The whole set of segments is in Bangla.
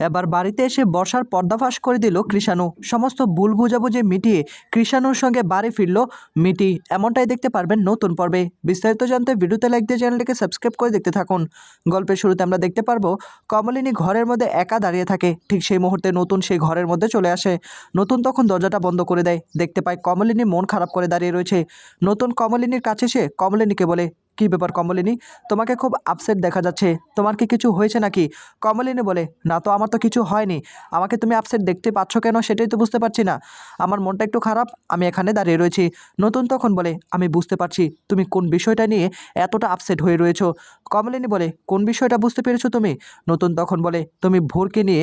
এবার বাড়িতে এসে বর্ষার পর্দাফাশ করে দিল কৃষাণু। সমস্ত ভুল বুঝাবুঝি মিটিয়ে কৃষাণুর সঙ্গে বাড়ি ফিরল মিটি। এমনটাই দেখতে পারবেন নতুন পর্বে। বিস্তারিত জানতে ভিডিওতে লাইক দিয়ে চ্যানেলটিকে সাবস্ক্রাইব করে দেখতে থাকুন। গল্পের শুরুতে আমরা দেখতে পারবো কমলিনী ঘরের মধ্যে একা দাঁড়িয়ে থাকে। ঠিক সেই মুহূর্তে নতুন সেই ঘরের মধ্যে চলে আসে। নতুন তখন দরজাটা বন্ধ করে দেয়। দেখতে পায় কমলিনী মন খারাপ করে দাঁড়িয়ে রয়েছে। নতুন কমলিনীর কাছে সে কমলিনীকে বলে, কি ব্যাপার কমলিনী, তোমাকে খুব আপসেট দেখা যাচ্ছে, তোমার কি কিছু হয়েছে নাকি? কমলিনী বলে, না তো, আমার তো কিছু হয়নি। আমাকে তুমি আপসেট দেখতে পাচ্ছ কেন সেটাই তো বুঝতে পারছি না। আমার মনটা একটু খারাপ, আমি এখানে দাঁড়িয়ে রয়েছি। নতুন তখন বলে, আমি বুঝতে পারছি তুমি কোন বিষয়টা নিয়ে এতটা আপসেট হয়ে রয়েছো। কমলিনী বলে, কোন বিষয়টা বুঝতে পেরেছো তুমি? নতুন তখন বলে, তুমি ভোরকে নিয়ে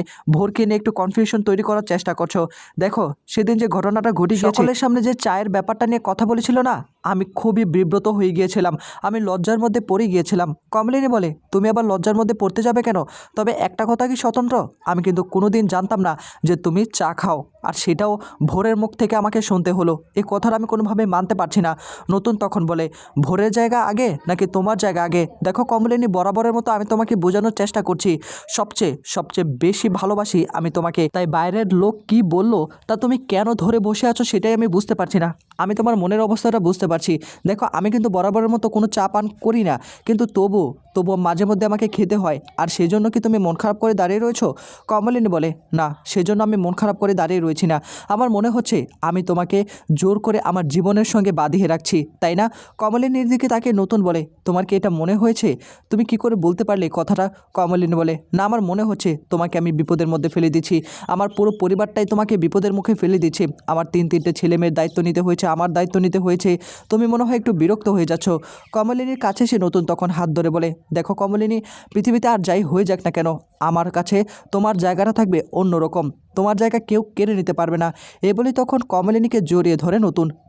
একটু কনফিউশন তৈরি করার চেষ্টা করছো। দেখো, সেদিন যে ঘটনাটা ঘটে গিয়েছে, সকলের সামনে যে চায়ের ব্যাপারটা নিয়ে কথা বলেছিল না, আমি খুবই বিব্রত হয়ে গিয়েছিলাম, আমি লজ্জার মধ্যে পড়ে গিয়েছিলাম। কমলিনী বলে, তুমি আবার লজ্জার মধ্যে পড়তে যাবে কেন? তবে একটা কথা কি স্বতন্ত্র, আমি কিন্তু কোনোদিন জানতাম না যে তুমি চা খাও, আর সেটাও ভোরের মুখ থেকে আমাকে শুনতে হলো। এই কথাটা আমি কোনোভাবে মানতে পারছি না। নতুন তখন বলে, ভোরের জায়গা আগে নাকি তোমার জায়গা আগে? দেখো কমলিনী, বরাবরের মতো আমি তোমাকে বোঝানোর চেষ্টা করছি, সবচেয়ে সবচেয়ে বেশি ভালোবাসি আমি তোমাকে। তাই বাইরের লোক কি বললো তা তুমি কেন ধরে বসে আছো সেটাই আমি বুঝতে পারছি না। আমি তোমার মনের অবস্থাটা বুঝতে পারছি। দেখো, আমি কিন্তু বরাবরের মতো কোনো চা পান করি না, কিন্তু তবুও মাঝে মধ্যে আমাকে খেতে হয়। আর সেই জন্য কি তুমি মন খারাপ করে দাঁড়িয়ে রয়েছো? কমলিনী বলে, না, সেজন্য আমি মন খারাপ করে দাঁড়িয়ে রয়েছি না। আমার মনে হচ্ছে আমি তোমাকে জোর করে আমার জীবনের সঙ্গে বাঁধিয়ে রাখছি, তাই না? কমলিনীর দিকে তাকে নতুন বলে, তোমার কি এটা মনে হয়েছে? তুমি কি করে বলতে পারলে কথাটা? কমলিনী বলে, না, আমার মনে হচ্ছে তোমাকে আমি বিপদের মধ্যে ফেলে দিচ্ছি, আমার পুরো পরিবারটাই তোমাকে বিপদের মুখে ফেলে দিচ্ছে। আমার তিনটে ছেলে মেয়ের দায়িত্ব নিতে হয়েছে, আমার দায়িত্ব নিতে হয়েছে। তুমি মনে হয় একটু বিরক্ত হয়ে যাচ্ছ। কমলিনীর কাছে সে নতুন তখন হাত ধরে বলে, দেখো কমলিনী, পৃথিবীতে আর যাই হয়ে যাক না কেন, আমার কাছে তোমার জায়গাটা থাকবে অন্যরকম, তোমার জায়গা কেউ কেড়ে নিতে পারবে না। এ বলে তখন কমলিনীকে জড়িয়ে ধরে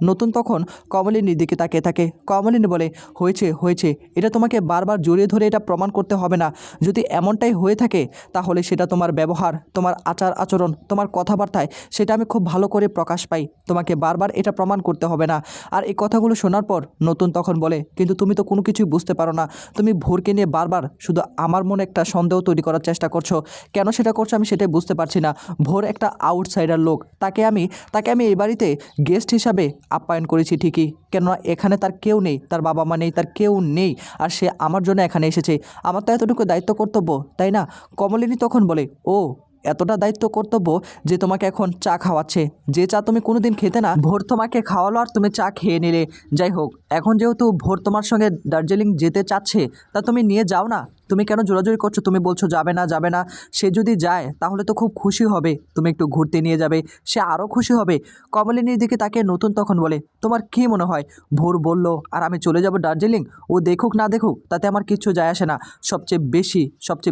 নতুন তখন কমলিনীর দিকে তাকিয়ে থাকে। কমলিনী বলে, হয়েছে হয়েছে, এটা তোমাকে বারবার জড়িয়ে ধরে এটা প্রমাণ করতে হবে না। যদি এমনটাই হয়ে থাকে তাহলে সেটা তোমার ব্যবহার, তোমার আচার আচরণ, তোমার কথাবার্তায় সেটা আমি খুব ভালো করে প্রকাশ পাই। তোমাকে বারবার এটা প্রমাণ করতে হবে না। আর এই কথাগুলো শোনার পর নতুন তখন বলে, কিন্তু তুমি তো কোনো কিছুই বুঝতে পারো না। তুমি ভোরকে নিয়ে বারবার শুধু আমার মনে একটা সন্দেহ তৈরি করার চেষ্টা করছো। কেন সেটা করছো আমি সেটাই বুঝতে পারছি না। ভোর একটা আউটসাইডার লোক, তাকে আমি এই বাড়িতে গেস্ট হিসাবে আপ্যায়ন করেছি ঠিকই, কেননা এখানে তার কেউ নেই, তার বাবা মা নেই, তার কেউ নেই, আর সে আমার জন্য এখানে এসেছে। আমার তো এতটুকু দায়িত্ব কর্তব্য, তাই না? কমলিনী তখন বলে, ও, এতটা দায়িত্ব কর্তব্য যে তোমাকে এখন চা খাওয়াচ্ছে, যে চা তুমি কোনোদিন খেতে না, ভোর তোমাকে খাওয়ালো আর তুমি চা খেয়ে নিলে। যাই হোক, এখন যেহেতু ভোর তোমার সঙ্গে দার্জিলিং যেতে চাচ্ছে, তা তুমি নিয়ে যাও না। তুমি কেন জোরাজোরি করছো? তুমি বলছো যাবে না যাবে না। সে যদি যায় তাহলে তো খুব খুশি হবে, তুমি একটু ঘুরতে নিয়ে যাবে, সে আরও খুশি হবে। কমলিনীর দিকে তাকে নতুন তখন বলে, তোমার কী মনে হয় ভোর বলল আর আমি চলে যাব দার্জিলিং, ও দেখুক না দেখুক তাতে আমার কিচ্ছু যায় আসে না। সবচেয়ে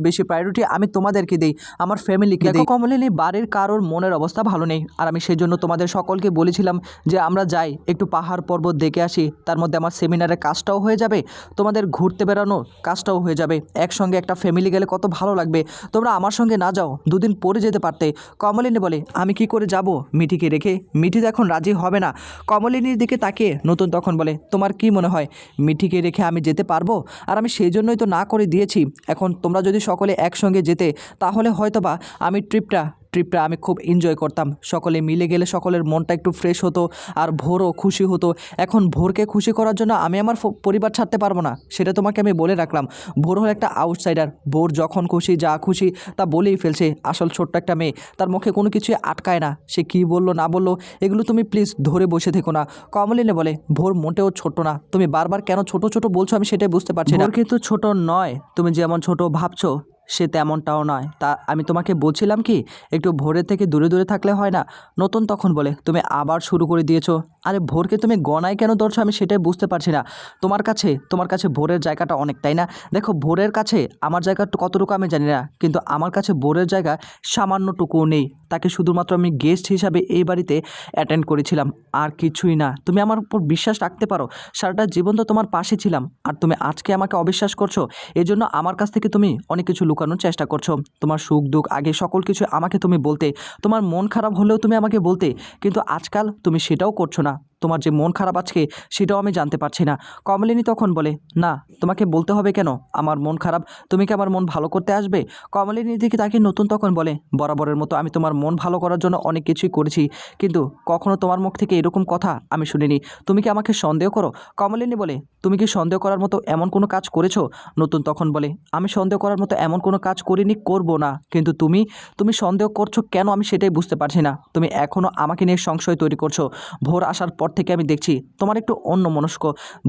বেশি প্রায়োরিটি আমি তোমাদেরকে দিই, আমার ফ্যামিলিকে দিই। কমলিনী, বাড়ির কারোর মনের অবস্থা ভালো নেই, আর আমি সেই জন্য তোমাদের সকলকে বলেছিলাম যে আমরা যাই, একটু পাহাড় পর্বত দেখে আসি, তার মধ্যে আমার সেমিনারের কাজটাও হয়ে যাবে, তোমাদের ঘুরতে বেড়ানোর কাজটাও হয়ে যাবে। একসঙ্গে একটা ফ্যামিলি গেলে কত ভালো লাগবে। তোমরা আমার সঙ্গে না যাও, দুদিন পরে যেতে পারতে। কমলিনী বলে, আমি কি করে যাব মিঠিকে রেখে? মিঠি তো এখন রাজি হবে না। কমলিনীর দিকে তাকিয়ে নতুন তখন বলে, তোমার কি মনে হয় মিঠিকে রেখে আমি যেতে পারবো? আর আমি সেই জন্যই তো না করে দিয়েছি। এখন তোমরা যদি সকলে একসঙ্গে যেতে তাহলে হয়তোবা আমি ট্রিপটা আমি খুব এনজয় করতাম। সকলে মিলে গেলে সকলের মনটা একটু ফ্রেশ হতো, আর ভোরও খুশি হতো। এখন ভোরকে খুশি করার জন্য আমি আমার পরিবার ছাড়তে পারবো না, সেটা তোমাকে আমি বলে রাখলাম। ভোর হলো একটা আউটসাইডার, ভোর যখন খুশি যা খুশি তা বলেই ফেলছে। আসল ছোট্ট একটা মেয়ে, তার মুখে কোনো কিছুই আটকায় না, সে কী বললো না বললো এগুলো তুমি প্লিজ ধরে বসে থেকো না। কমলিনী বলে, ভোর মোটেও ছোট না, তুমি বারবার কেন ছোট ছোট বলছো আমি সেটাই বুঝতে পারছি না। ভোর কিন্তু ছোট নয়, তুমি যেমন ছোট ভাবছো সে তেমনটাও নয়। তা আমি তোমাকে বলছিলাম কি, একটু ভোরের থেকে দূরে দূরে থাকলে হয় না? নতুন তখন বলে, তুমি আবার শুরু করে দিয়েছো। আরে ভোরকে তুমি গণায় কেন ধরছো আমি সেটাই বুঝতে পারছি না। তোমার কাছে ভোরের জায়গাটা অনেক, তাই না? দেখো, ভোরের কাছে আমার জায়গা কতটুকু আমি জানি না, কিন্তু আমার কাছে ভোরের জায়গা সামান্যটুকুও নেই। তাকে শুধুমাত্র আমি গেস্ট হিসাবে এই বাড়িতে অ্যাটেন্ড করেছিলাম, আর কিছুই না। তুমি আমার উপর বিশ্বাস রাখতে পারো, সারাটা জীবন তো তোমার পাশে ছিলাম, আর তুমি আজকে আমাকে অবিশ্বাস করছো। এজন্য আমার কাছ থেকে তুমি অনেক কিছু লুকানোর চেষ্টা করছো। তোমার সুখ দুঃখ আগে সকল কিছু আমাকে তুমি বলতে, তোমার মন খারাপ হলেও তুমি আমাকে বলতে, কিন্তু আজকাল তুমি সেটাও করছো না। তোমার যে মন খারাপ আজকে সেটাও আমি জানতে পারছি না। কমলিনী তখন বলে, না তোমাকে বলতে হবে কেন আমার মন খারাপ, তুমি কি আমার মন ভালো করতে আসবে? কমলিনীর দিকে তাকে নতুন তখন বলে, বরাবরের মতো আমি তোমার মন ভালো করার জন্য অনেক কিছুই করেছি, কিন্তু কখনো তোমার মুখ থেকে এরকম কথা আমি শুনিনি। তুমি কি আমাকে সন্দেহ করো? কমলিনী বলে, তুমি কি সন্দেহ করার মতো এমন কোনো কাজ করেছো? নতুন তখন বলে, আমি সন্দেহ করার মতো এমন কোনো কাজ করিনি, করব না, কিন্তু তুমি সন্দেহ করছো কেন আমি সেটাই বুঝতে পারছি না। তুমি এখনও আমাকে নিয়ে সংশয় তৈরি করছো। ভোর আসার পর থেকে আমি দেখছি তোমার একটু অন্যমনস্ক,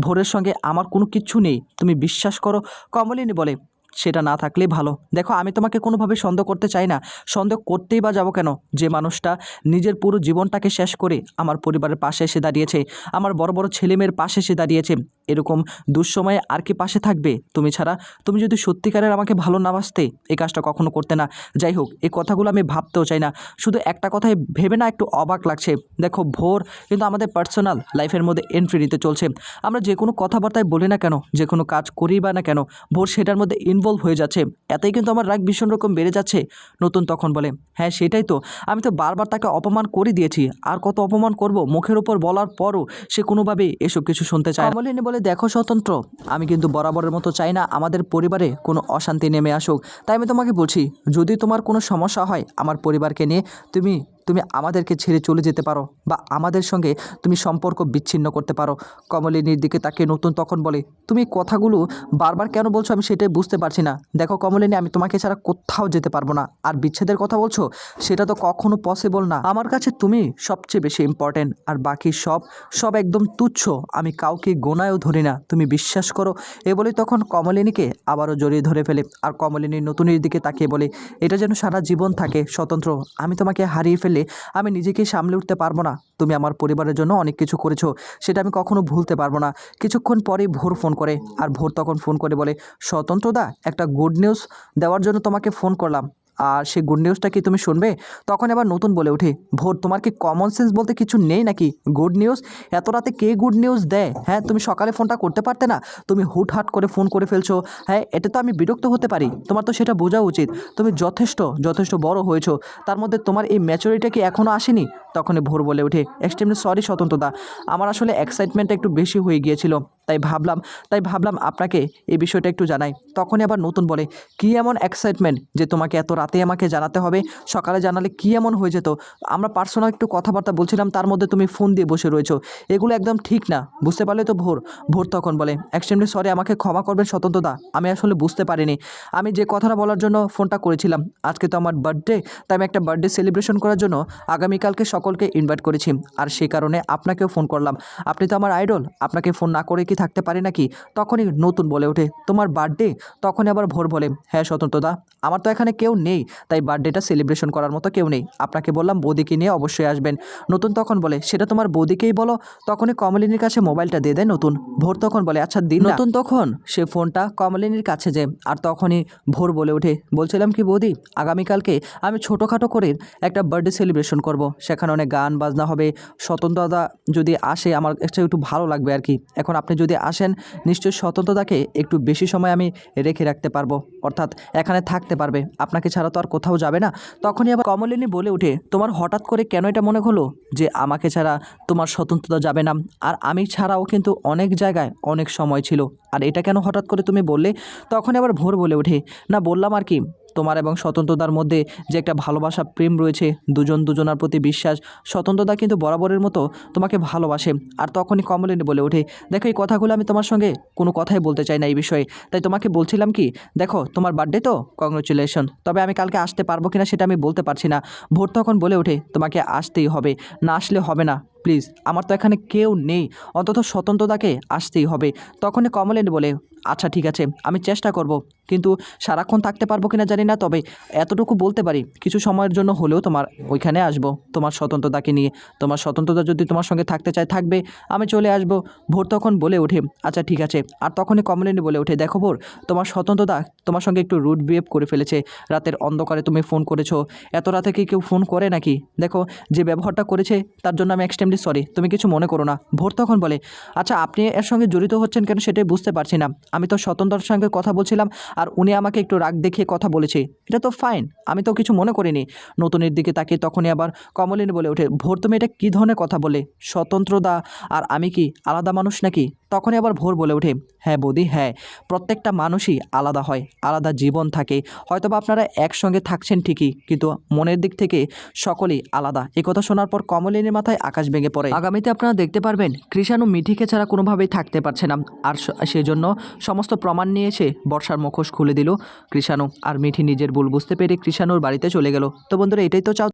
ভোরের সঙ্গে আমার কোনো কিচ্ছু নেই, তুমি বিশ্বাস করো। কমলিনী বলে, সেটা না থাকলেই ভালো। দেখো আমি তোমাকে কোনোভাবে সন্দেহ করতে চাই না, সন্দেহ করতেই বা যাবো কেন? যে মানুষটা নিজের পুরো জীবনটাকে শেষ করে আমার পরিবারের পাশে এসে দাঁড়িয়েছে, আমার বড় বড় ছেলেমেয়ের পাশে এসে দাঁড়িয়েছে, এরকম দুঃসময়ে আর কি পাশে থাকবে তুমি ছাড়া? তুমি যদি সত্যিকারের আমাকে ভালো না বাসতে এই কাজটা কখনো করতে না। যাই হোক, এই কথাগুলো আমি ভাবতেও চাই না, শুধু একটা কথাই ভেবে না একটু অবাক লাগছে। দেখো ভোর কিন্তু আমাদের পার্সোনাল লাইফের মধ্যে এন্ট্রি নিতে চলছে। আমরা যে কোনো কথাবার্তায় বলি না কেন, যে কোনো কাজ করি বা না কেন, ভোর সেটার মধ্যে ইনভলভ হয়ে যাচ্ছে। এতেই কিন্তু আমার রাগ ভীষণ রকম বেড়ে যাচ্ছে। নতুন তখন বলে, হ্যাঁ সেটাই তো, আমি তো বারবার তাকে অপমান করে দিয়েছি, আর কত অপমান করব? মুখের উপর বলার পরও সে কোনোভাবেই এসব কিছু শুনতে চায় না। কমলিনী বলে, দেখো স্বতন্ত্র, আমি কিন্তু বরাবরের মতো চাই না আমাদের পরিবারে কোনো অশান্তি নেমে আসুক। তাই আমি তোমাকে বলছি, যদি তোমার কোনো সমস্যা হয় আমার পরিবারকে নিয়ে, তুমি তুমি আমাদেরকে ছেড়ে চলে যেতে পারো, বা আমাদের সঙ্গে তুমি সম্পর্ক বিচ্ছিন্ন করতে পারো। কমলিনীর দিকে তাকে নতুন তখন বলে, তুমি কথাগুলো বারবার কেন বলছো আমি সেটাই বুঝতে পারছি না। দেখো কমলিনী, আমি তোমাকে ছাড়া কোথাও যেতে পারবো না, আর বিচ্ছেদের কথা বলছো সেটা তো কখনো পসিবল না। আমার কাছে তুমি সবচেয়ে বেশি ইম্পর্টেন্ট, আর বাকি সব একদম তুচ্ছ, আমি কাউকে গোনায়ও ধরি না, তুমি বিশ্বাস করো। এ বলে তখন কমলিনীকে আবারও জড়িয়ে ধরে ফেলে, আর কমলিনী নতুনের দিকে তাকিয়ে বলে, এটা যেন সারা জীবন থাকে স্বতন্ত্র, আমি তোমাকে হারিয়ে ফেললে আমি নিজেকে সামলে উঠতে পারবো না। তুমি আমার পরিবারের জন্য অনেক কিছু করেছো, সেটা আমি কখনো ভুলতে পারবো না। কিছুক্ষণ পরেই ভোর ফোন করে, আর ভোর তখন ফোন করে বলে, স্বতন্ত্রদা, একটা গুড নিউজ দেওয়ার জন্য তোমাকে ফোন করলাম, আর সেই গুড নিউজটা কি তুমি শুনবে? তখন আবার নতুন বলে ওঠে, ভোর তোমার কি কমন সেন্স বলতে কিছু নেই নাকি? Good news? এত রাতে কে গুড নিউজ দেয়? হ্যাঁ, তুমি সকালে ফোনটা করতে পারতে না? তুমি হুটহাট করে ফোন করে ফেলছো। হ্যাঁ, এতে তো আমি বিরক্ত হতে পারি, তোমার তো সেটা বোঝা উচিত। তুমি যথেষ্ট বড় হয়েছো, তার মধ্যে তোমার এই ম্যাচুরিটি কি এখনও আসেনি? তখনই ভোর বলে ওঠে, এক্সট্রিমলি সরি স্বতন্ত্রদা, আমার আসলে এক্সাইটমেন্টটা একটু বেশি হয়ে গিয়েছিল, তাই ভাবলাম আপনাকে এই বিষয়টা একটু জানাই। তখনই আবার নতুন বলে, কী এমন এক্সাইটমেন্ট যে তোমাকে এত রাতে আমাকে জানাতে হবে? সকালে জানালে কী এমন হয়ে যেত? আমরা পার্সোনাল একটু কথাবার্তা বলছিলাম, তার মধ্যে তুমি ফোন দিয়ে বসে রয়েছো, এগুলো একদম ঠিক না, বুঝতে পারলে তো? ভোর তখন বলে, এক্সট্রিমলি সরি, আমাকে ক্ষমা করবেন স্বতন্ত্রদা, আমি আসলে বুঝতে পারিনি। আমি যে কথাটা বলার জন্য ফোনটা করেছিলাম, আজকে তো আমার বার্থডে, তাই আমি একটা বার্থডে সেলিব্রেশন করার জন্য আগামীকালকে সকলকে ইনভাইট করেছি, আর সেই কারণে আপনাকেও ফোন করলাম। আপনি তো আমার আইডল, আপনাকে ফোন না করে কি থাকতে পারি নাকি? তখনই নতুন বলে ওঠে, তোমার বার্থডে? তখনই আবার ভোর বলে, হ্যাঁ স্বতন্ত্রদা, আমার তো এখানে কেউ নেই, তাই বার্থডেটা সেলিব্রেশন করার মতো কেউ নেই, আপনাকে বললাম বৌদিকে নিয়ে অবশ্যই আসবেন। নতুন তখন বলে, সেটা তোমার বৌদিকেই বলো। তখনই কমলিনীর কাছে মোবাইলটা দিয়ে দেয় নতুন। ভোর তখন বলে, আচ্ছা দিন। নতুন তখন সে ফোনটা কমলিনীর কাছে যায়, আর তখনই ভোর বলে ওঠে, বলছিলাম কি বৌদি, আগামীকালকে আমি ছোটোখাটো করে একটা বার্থডে সেলিব্রেশন করব, সেখানে অনেক গান বাজনা হবে, স্বতন্ত্রদা যদি আসে আমার একটু ভালো লাগবে আর কি। এখন আপনি যদি আসেন, নিশ্চয়ই স্বতন্ত্রতাকে একটু বেশি সময় আমি রেখে রাখতে পারবো, অর্থাৎ এখানে থাকতে পারবে, আপনাকে ছাড়া তো আর কোথাও যাবে না। তখনই আবার কমলিনী বলে ওঠে, তোমার হঠাৎ করে কেন এটা মনে হলো যে আমাকে ছাড়া তোমার স্বতন্ত্রতা যাবে না? আর আমি ছাড়াও কিন্তু অনেক জায়গায় অনেক সময় ছিল, আর এটা কেন হঠাৎ করে তুমি বললে? তখনই আবার ভোর বলে ওঠে, না বললাম আর কি, তোমার এবং স্বতন্ত্রতার মধ্যে যে একটা ভালোবাসা প্রেম রয়েছে, দুজনার প্রতি বিশ্বাস, স্বতন্ত্রতা কিন্তু বরাবরের মতো তোমাকে ভালোবাসে। আর তখনই কমলিনী বলে ওঠে, দেখো এই কথাগুলো আমি তোমার সঙ্গে কোনো কথাই বলতে চাই না এই বিষয়ে, তাই তোমাকে বলছিলাম কি, দেখো তোমার বার্থডে তো, কংগ্রেচুলেশন, তবে আমি কালকে আসতে পারবো কিনা সেটা আমি বলতে পারছি না। ভোর তখন বলে ওঠে, তোমাকে আসতেই হবে, না আসলে হবে না, প্লিজ, আমার তো এখানে কেউ নেই, অন্তত স্বতন্ত্রতাকে আসতেই হবে। তখনই কমলিনী বলে, আচ্ছা ঠিক আছে, আমি চেষ্টা করব, কিন্তু সারাক্ষণ থাকতে পারবো কিনা জানি না, তবে এতটুকু বলতে পারি কিছু সময়ের জন্য হলেও তোমার ওইখানে আসবো তোমার স্বতন্ত্রতাকে নিয়ে। তোমার স্বতন্ত্রতা যদি তোমার সঙ্গে থাকতে চায় থাকবে, আমি চলে আসবো। ভোর তখন বলে ওঠে, আচ্ছা ঠিক আছে। আর তখনই কমলিনী বলে ওঠে, দেখো ভোর, তোমার স্বতন্ত্রতা তোমার সঙ্গে একটু রুড বিহেভ করে ফেলেছে, রাতের অন্ধকারে তুমি ফোন করেছো, এত রাতে কি কেউ ফোন করে নাকি? দেখো যে ব্যবহারটা করেছে তার জন্য আমি এক্সট্রিমলি রিয়েলি সরি, তুমি কিছু মনে করো না। ভোর তখন বলে, আচ্ছা আপনি এর সঙ্গে জড়িত হচ্ছেন কেন সেটাই বুঝতে পারছি না। আমি তো স্বতন্ত্রর সঙ্গে কথা বলছিলাম আর উনি আমাকে একটু রাগ দেখিয়ে কথা বলেছে, এটা তো ফাইন, আমি তো কিছু মনে করিনি। নতুনের দিকে তাকিয়ে তখনই আবার কমলিনী বলে ওঠে, ভোর তুমি এটা কী ধরনের কথা বলে? স্বতন্ত্রদা আর আমি কি আলাদা মানুষ নাকি? তখনই আবার ভোর বলে ওঠে, হ্যাঁ বৌদি হ্যাঁ, প্রত্যেকটা মানুষই আলাদা হয়, আলাদা জীবন থাকে। হয়তোবা আপনারা একসঙ্গে থাকছেন ঠিকই, কিন্তু মনের দিক থেকে সকলেই আলাদা। এই কথা শোনার পর কমলিনীর মাথায় আকাশ ভেঙে পড়ে। আগামীতে আপনারা দেখতে পারবেন কৃষাণু মিঠিকে ছাড়া কোনোভাবেই থাকতে পারছে না, আর সেজন্য সমস্ত প্রমাণ নিয়ে এসে বর্ষার মুখোশ খুলে দিল কৃষাণু। আর মিঠি নিজের ভুল বুঝতে পেরে কৃষাণুর বাড়িতে চলে গেল। তো বন্ধুরা, এটাই তো চাও।